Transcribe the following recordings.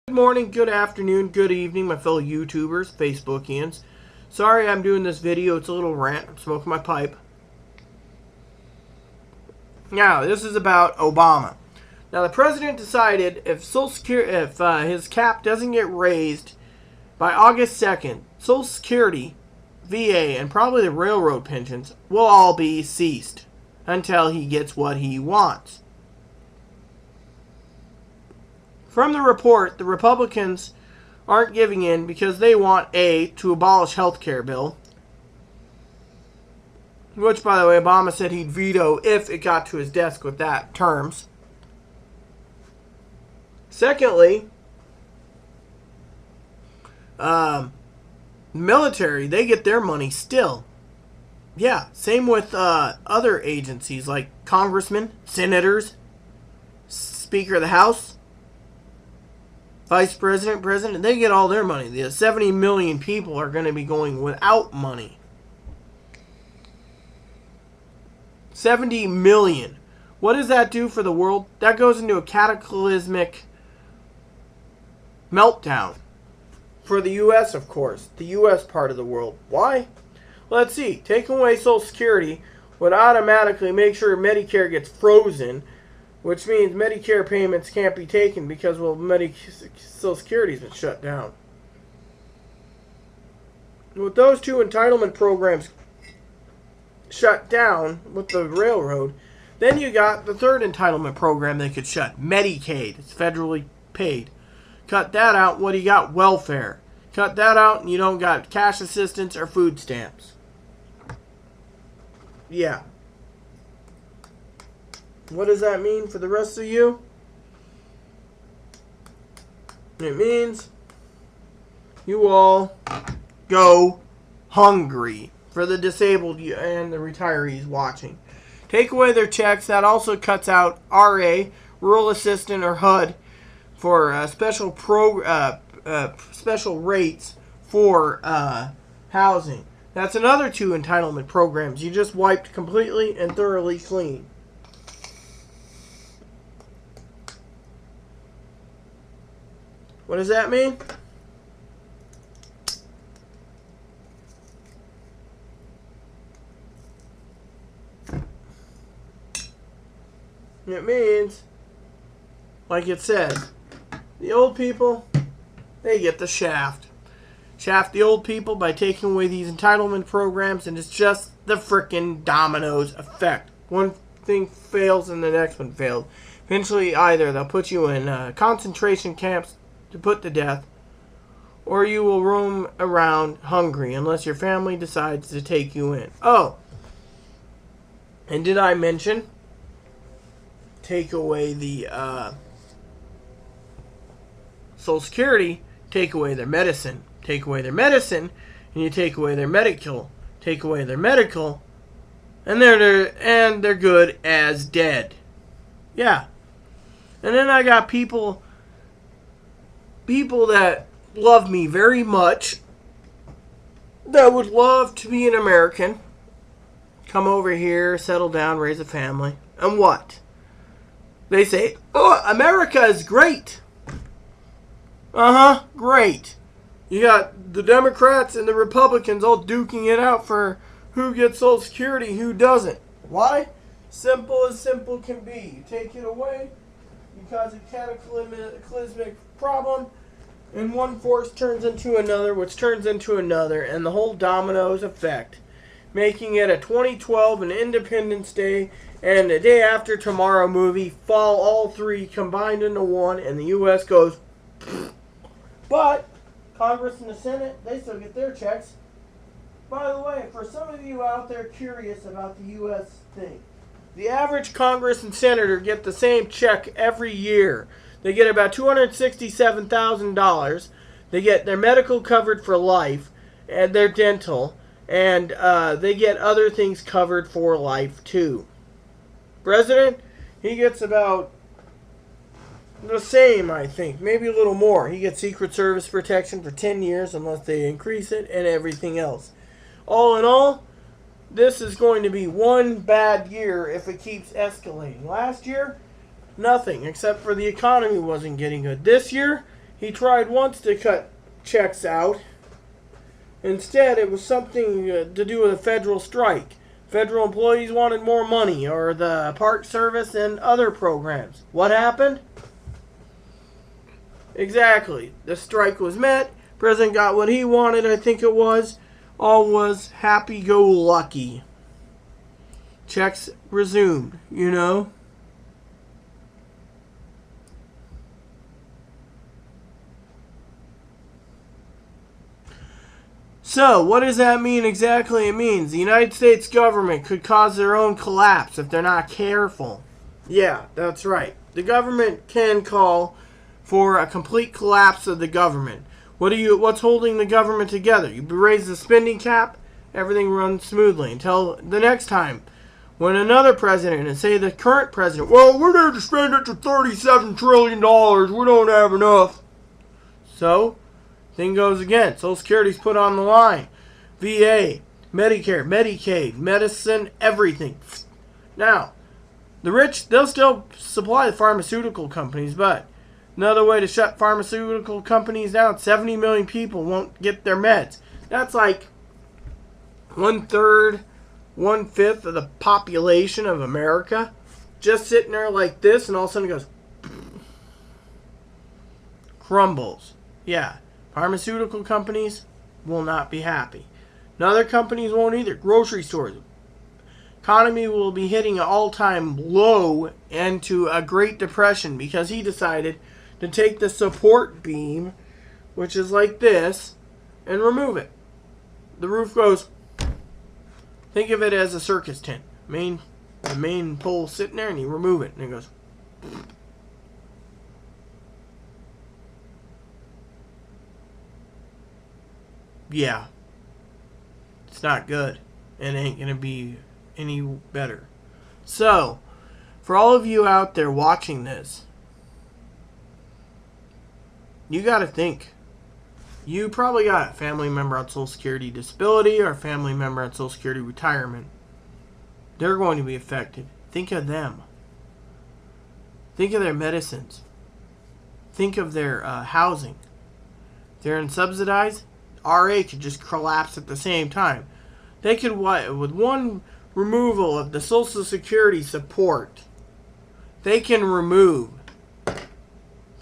Good morning, good afternoon, good evening, my fellow YouTubers, Facebookians. Sorry I'm doing this video, it's a little rant. I'm smoking my pipe. Now, this is about Obama. Now, the president decided if his cap doesn't get raised by August 2nd, Social Security, VA, and probably the railroad pensions will all be ceased until he gets what he wants. From the report, the Republicans aren't giving in because they want to abolish health care bill, which, by the way, Obama said he'd veto if it got to his desk with that terms. Secondly, military, they get their money still. Yeah, same with other agencies like congressmen, senators, Speaker of the House, Vice President, President, they get all their money. The 70 million people are going to be going without money. 70 million. What does that do for the world? That goes into a cataclysmic meltdown. For the U.S., of course. The U.S. part of the world. Why? Let's see. Taking away Social Security would automatically make sure Medicare gets frozen, which means Medicare payments can't be taken because, well, Social Security's been shut down. With those two entitlement programs shut down with the railroad, then you got the third entitlement program they could shut. Medicaid. It's federally paid. Cut that out. What do you got? Welfare. Cut that out and you don't got cash assistance or food stamps. Yeah. What does that mean for the rest of you? It means you all go hungry for the disabled and the retirees watching. Take away their checks. That also cuts out RA, Rural Assistant, or HUD for special rates for housing. That's another two entitlement programs you just wiped completely and thoroughly clean. What does that mean? It means, like it says, the old people, they get the shaft. Shaft the old people by taking away these entitlement programs, and it's just the frickin' dominoes effect. One thing fails and the next one fails. Eventually, either they'll put you in concentration camps to put to death, or you will roam around hungry unless your family decides to take you in. Oh, and did I mention take away the Social Security, take away their medicine, and you take away their medical, and they're good as dead. Yeah. And then I got people that love me very much, that would love to be an American, come over here, settle down, raise a family, and what? They say, oh, America is great. Great. You got the Democrats and the Republicans all duking it out for who gets Social Security, who doesn't. Why? Simple as simple can be. You take it away, you cause a cataclysmic problem, and one force turns into another, which turns into another, and the whole dominoes effect, making it a 2012, an Independence Day, and a Day After Tomorrow movie fall all three combined into one, and the U.S. goes. But Congress and the Senate, they still get their checks. By the way, for some of you out there curious about the U.S. thing, the average Congress and Senator get the same check every year. They get about $267,000. They get their medical covered for life, and their dental, and they get other things covered for life too. President, he gets about the same, I think, maybe a little more. He gets Secret Service protection for 10 years unless they increase it, and everything else. All in all, this is going to be one bad year if it keeps escalating. Last year, nothing, except for the economy wasn't getting good. This year, He tried once to cut checks out. Instead, it was something to do with a federal strike. Federal employees wanted more money, or the Park Service and other programs. What happened? Exactly. The strike was met. President got what he wanted, I think it was. All was happy-go-lucky. Checks resumed, you know. So, what does that mean exactly? It means the United States government could cause their own collapse if they're not careful. Yeah, that's right. The government can call for a complete collapse of the government. What's holding the government together? You raise the spending cap, everything runs smoothly until the next time. When another president, and say the current president, well, we're going to spend it to $37 trillion. We don't have enough. So, thing goes again. Social Security's put on the line. VA, Medicare, Medicaid, medicine, everything. Now, the rich, they'll still supply the pharmaceutical companies, but another way to shut pharmaceutical companies down, 70 million people won't get their meds. That's like 1/3, 1/5 of the population of America just sitting there like this, and all of a sudden it goes crumbles. Yeah, pharmaceutical companies will not be happy. And other companies won't either. Grocery stores. Economy will be hitting an all-time low into a Great Depression because he decided to take the support beam, which is like this, and remove it. The roof goes. Think of it as a circus tent. The main pole sitting there, and you remove it, and it goes. Yeah. It's not good. It ain't going to be any better. So, for all of you out there watching this, you got to think. You probably got a family member on Social Security disability or a family member on Social Security retirement. They're going to be affected. Think of them. Think of their medicines. Think of their housing. If they're unsubsidized, RA could just collapse at the same time. They could, with one removal of the Social Security support, they can remove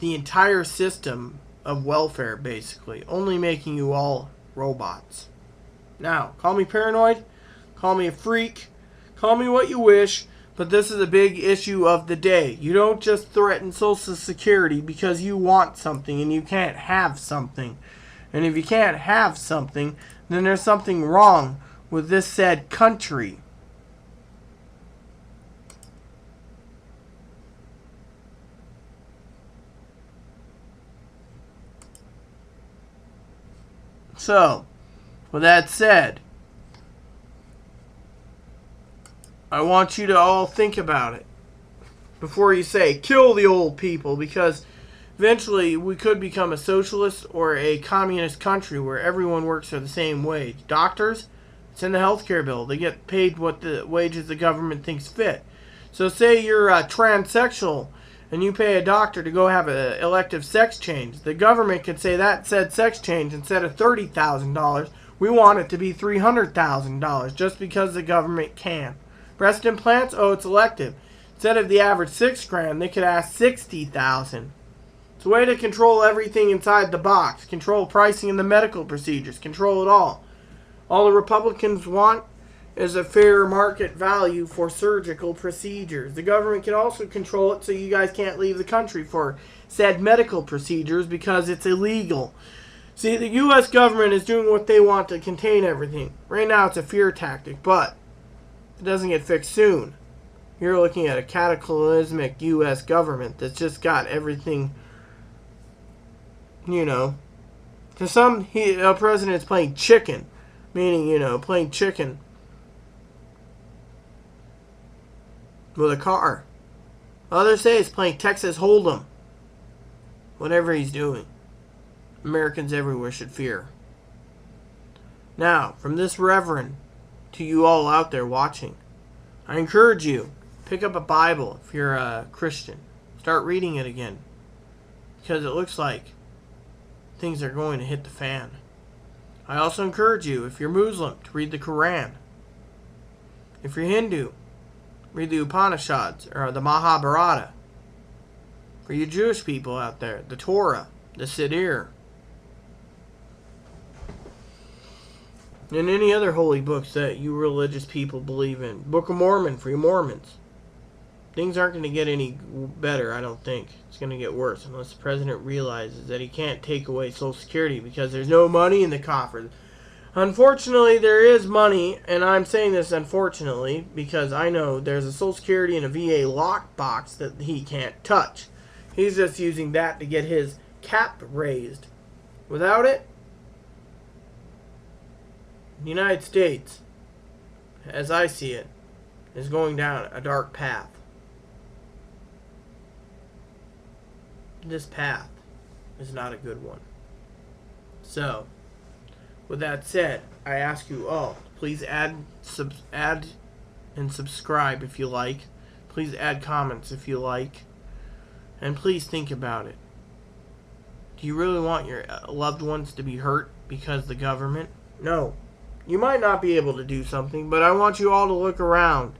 the entire system of welfare, basically, only making you all robots. Now, call me paranoid, call me a freak, call me what you wish, but this is a big issue of the day. You don't just threaten Social Security because you want something and you can't have something. And if you can't have something, then there's something wrong with this said country. So, with that said, I want you to all think about it before you say, kill the old people, because eventually we could become a socialist or a communist country where everyone works for the same wage. Doctors, it's in the healthcare bill. They get paid what the wages the government thinks fit. So say you're a transsexual and you pay a doctor to go have an elective sex change. The government could say that said sex change, instead of $30,000, we want it to be $300,000 just because the government can. Breast implants, oh, it's elective. Instead of the average $6,000, they could ask $60,000. It's a way to control everything inside the box. Control pricing in the medical procedures. Control it all. All the Republicans want is a fair market value for surgical procedures. The government can also control it so you guys can't leave the country for said medical procedures because it's illegal. See, the U.S. government is doing what they want to contain everything. Right now it's a fear tactic, but it doesn't get fixed soon. You're looking at a cataclysmic U.S. government that's just got everything, you know. To some, a president's playing chicken, meaning, you know, playing chicken with a car. Others say he's playing Texas Hold'em. Whatever he's doing, Americans everywhere should fear. Now, from this reverend to you all out there watching, I encourage you, pick up a Bible if you're a Christian. Start reading it again. Because it looks like things are going to hit the fan. I also encourage you, if you're Muslim, to read the Quran. If you're Hindu, read the Upanishads or the Mahabharata. For you Jewish people out there, the Torah, the Siddur, and any other holy books that you religious people believe in. Book of Mormon for you Mormons. Things aren't going to get any better, I don't think. It's going to get worse unless the president realizes that he can't take away Social Security because there's no money in the coffers. Unfortunately, there is money, and I'm saying this unfortunately because I know there's a Social Security and a VA lockbox that he can't touch. He's just using that to get his cap raised. Without it, the United States, as I see it, is going down a dark path. This path is not a good one. So, with that said, I ask you all, please add and subscribe if you like. Please add comments if you like. And please think about it. Do you really want your loved ones to be hurt because the government? No. You might not be able to do something, but I want you all to look around.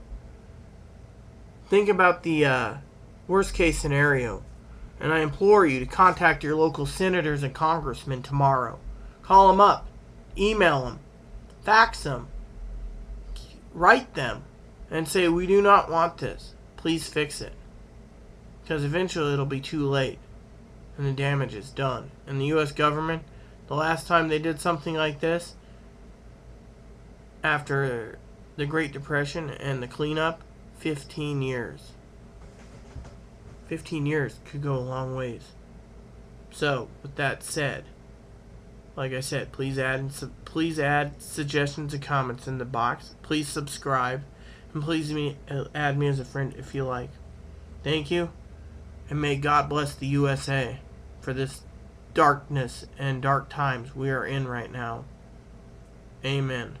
Think about the worst case scenario. And I implore you to contact your local senators and congressmen tomorrow. Call them up. Email them. Fax them. Write them. And say, we do not want this. Please fix it. Because eventually it'll be too late. And the damage is done. And the U.S. government, the last time they did something like this, after the Great Depression and the cleanup, 15 years. 15 years could go a long ways. So, with that said, like I said, please add suggestions and comments in the box. Please subscribe, and please add me as a friend if you like. Thank you, and may God bless the USA for this darkness and dark times we are in right now. Amen.